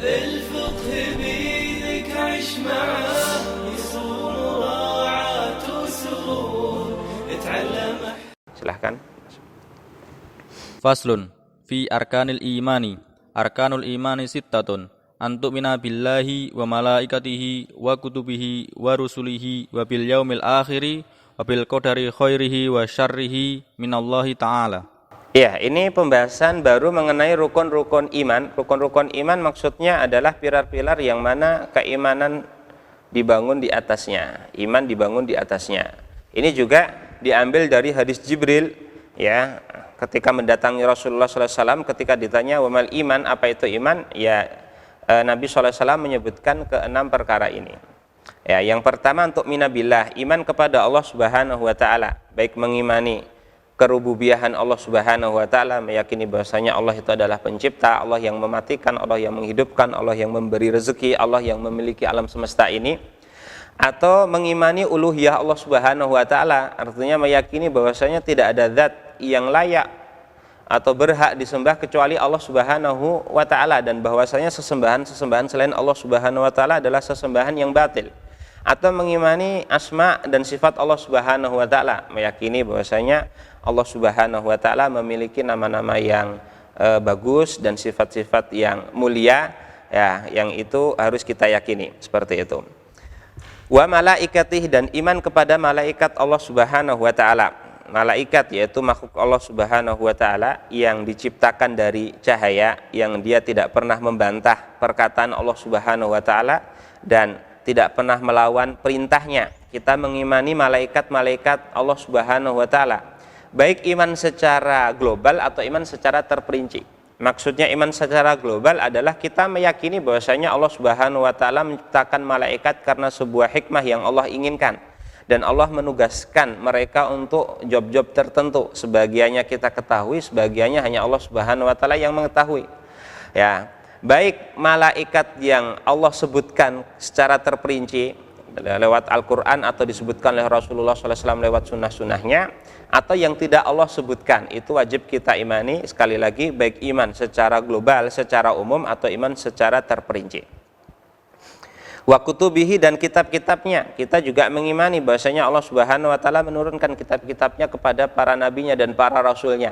الفقه بيدك عيش معاه يصوم راعاة وسرور اتعلم. Silahkan. Faslun fi arkanil imani sittatun antu'mina billahi wa malaikatihi wa kutubihi wa rusulihi wa bil yaumil akhiri wa bil qadari khairihi wa syarrihi minallahi ta'ala. Ya, ini pembahasan baru mengenai rukun-rukun iman. Rukun-rukun iman maksudnya adalah pilar-pilar yang mana keimanan dibangun di atasnya, iman dibangun di atasnya. Ini juga diambil dari hadis Jibril, ya, ketika mendatangi Rasulullah SAW, ketika ditanya wamal iman, apa itu iman? Ya, Nabi SAW menyebutkan keenam perkara ini. Ya, yang pertama untuk minabillah, iman kepada Allah Subhanahu Wa Taala, baik mengimani kerububiahan Allah Subhanahu Wa Taala, meyakini bahwasanya Allah itu adalah pencipta, Allah yang mematikan, Allah yang menghidupkan, Allah yang memberi rezeki, Allah yang memiliki alam semesta ini. Atau mengimani uluhiyah Allah Subhanahu Wa Taala, artinya meyakini bahwasanya tidak ada zat yang layak atau berhak disembah kecuali Allah Subhanahu Wa Taala, dan bahwasanya sesembahan selain Allah Subhanahu Wa Taala adalah sesembahan yang batil. Atau mengimani asma dan sifat Allah Subhanahu Wa Taala, meyakini bahwasanya Allah Subhanahu Wa Taala memiliki nama-nama yang bagus dan sifat-sifat yang mulia, ya, yang itu harus kita yakini seperti itu. Wa malaikatih, dan iman kepada malaikat Allah Subhanahu Wa Taala. Malaikat yaitu makhluk Allah Subhanahu Wa Taala yang diciptakan dari cahaya, yang dia tidak pernah membantah perkataan Allah Subhanahu Wa Taala dan tidak pernah melawan perintahnya. Kita mengimani malaikat-malaikat Allah Subhanahu Wa Taala, baik iman secara global atau iman secara terperinci. Maksudnya iman secara global adalah kita meyakini bahwasanya Allah Subhanahu Wa Taala menciptakan malaikat karena sebuah hikmah yang Allah inginkan, dan Allah menugaskan mereka untuk job-job tertentu. Sebagiannya kita ketahui, sebagiannya hanya Allah Subhanahu Wa Taala yang mengetahui. Ya, baik malaikat yang Allah sebutkan secara terperinci lewat Al-Quran atau disebutkan oleh Rasulullah SAW lewat sunnah-sunnahnya, atau yang tidak Allah sebutkan, itu wajib kita imani. Sekali lagi, baik iman secara global, secara umum, atau iman secara terperinci. Wa kutubihi, dan kitab-kitabnya, kita juga mengimani bahwasanya Allah Subhanahu Wa Taala menurunkan kitab-kitabnya kepada para nabinya dan para rasulnya.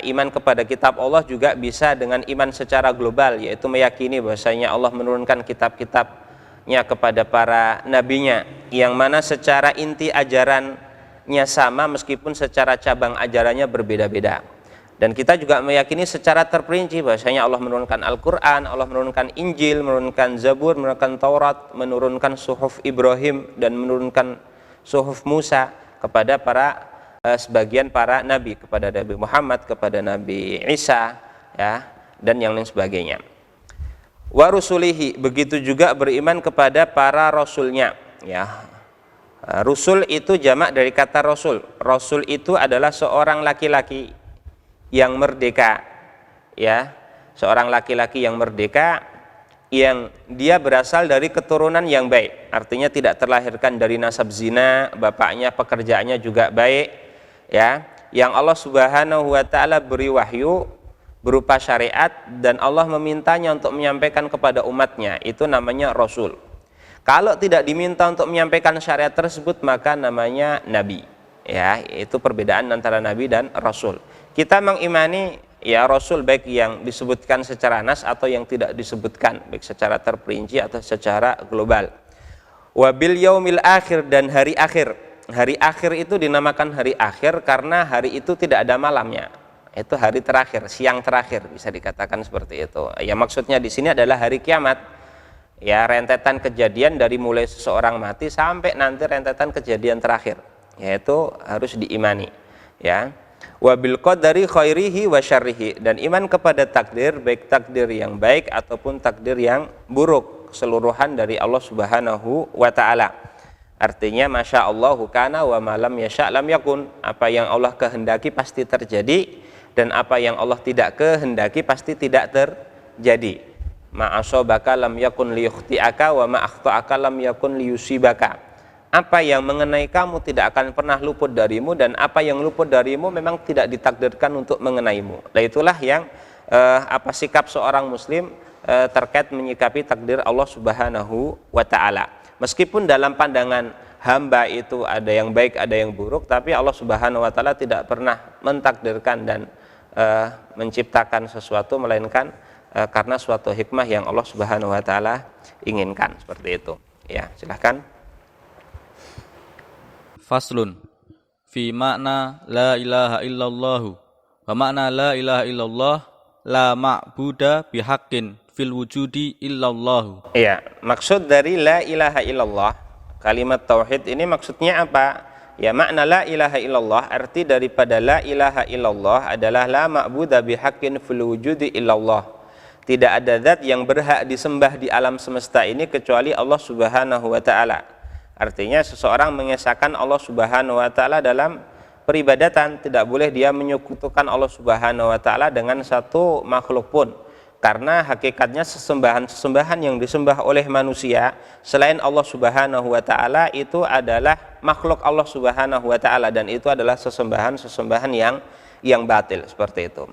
Iman kepada kitab Allah juga bisa dengan iman secara global, yaitu meyakini bahwasanya Allah menurunkan kitab-kitabnya kepada para nabinya, yang mana secara inti ajarannya sama meskipun secara cabang ajarannya berbeda-beda. Dan kita juga meyakini secara terperinci bahwasanya Allah menurunkan Al-Quran, Allah menurunkan Injil, menurunkan Zabur, menurunkan Taurat, menurunkan Suhuf Ibrahim, dan menurunkan Suhuf Musa kepada sebagian para nabi, kepada Nabi Muhammad, kepada Nabi Isa, ya, dan yang lain sebagainya. Wa rusulihi, begitu juga beriman kepada para rasulnya, ya. Rusul itu jamak dari kata rasul. Rasul itu adalah seorang laki-laki yang merdeka, ya, seorang laki-laki yang merdeka, yang dia berasal dari keturunan yang baik, artinya tidak terlahirkan dari nasab zina, bapaknya pekerjaannya juga baik, ya, yang Allah Subhanahu Wa Taala beri wahyu berupa syariat, dan Allah memintanya untuk menyampaikan kepada umatnya, itu namanya rasul. Kalau tidak diminta untuk menyampaikan syariat tersebut, maka namanya nabi, ya. Itu perbedaan antara nabi dan rasul. Kita mengimani, ya, rasul baik yang disebutkan secara nas atau yang tidak disebutkan, baik secara terperinci atau secara global. Wabil yaumil akhir, dan hari akhir. Hari akhir itu dinamakan hari akhir karena hari itu tidak ada malamnya. Itu hari terakhir, siang terakhir, bisa dikatakan seperti itu. Ya, maksudnya di sini adalah hari kiamat. Ya, rentetan kejadian dari mulai seseorang mati sampai nanti rentetan kejadian terakhir. Yaitu harus diimani, ya. Wabil qadari khairihi wa syarrihi, dan iman kepada takdir, baik takdir yang baik ataupun takdir yang buruk, keseluruhan dari Allah Subhanahu Wa Taala. Artinya masya Allahu kana wa malam yasha lam yakun, apa yang Allah kehendaki pasti terjadi, dan apa yang Allah tidak kehendaki pasti tidak terjadi. Ma'asobaka lam yakun liyukhti'aka wa ma'akhta'aka lam yakun liyusibaka. Apa yang mengenai kamu tidak akan pernah luput darimu, dan apa yang luput darimu memang tidak ditakdirkan untuk mengenaimu. Nah, itulah yang sikap seorang muslim terkait menyikapi takdir Allah Subhanahu wa taala. Meskipun dalam pandangan hamba itu ada yang baik, ada yang buruk, tapi Allah Subhanahu wa taala tidak pernah mentakdirkan dan menciptakan sesuatu melainkan karena suatu hikmah yang Allah Subhanahu wa taala inginkan, seperti itu. Ya, silahkan. Faslun fi makna la ilaha illallahu wa makna la ilaha illallah la ma'buda bihaqqin fil wujudi illallahu. Iya, maksud dari la ilaha illallah, kalimat tauhid ini maksudnya apa? Ya, makna la ilaha illallah, arti daripada la ilaha illallah adalah la ma'buda bihaqqin fil wujudi illallah. Tidak ada zat yang berhak disembah di alam semesta ini kecuali Allah Subhanahu wa taala. Artinya seseorang mengesahkan Allah Subhanahu wa taala dalam peribadatan, tidak boleh dia menyekutukan Allah Subhanahu wa taala dengan satu makhluk pun. Karena hakikatnya sesembahan-sesembahan yang disembah oleh manusia selain Allah Subhanahu wa taala itu adalah makhluk Allah Subhanahu wa taala, dan itu adalah sesembahan-sesembahan yang batil, seperti itu.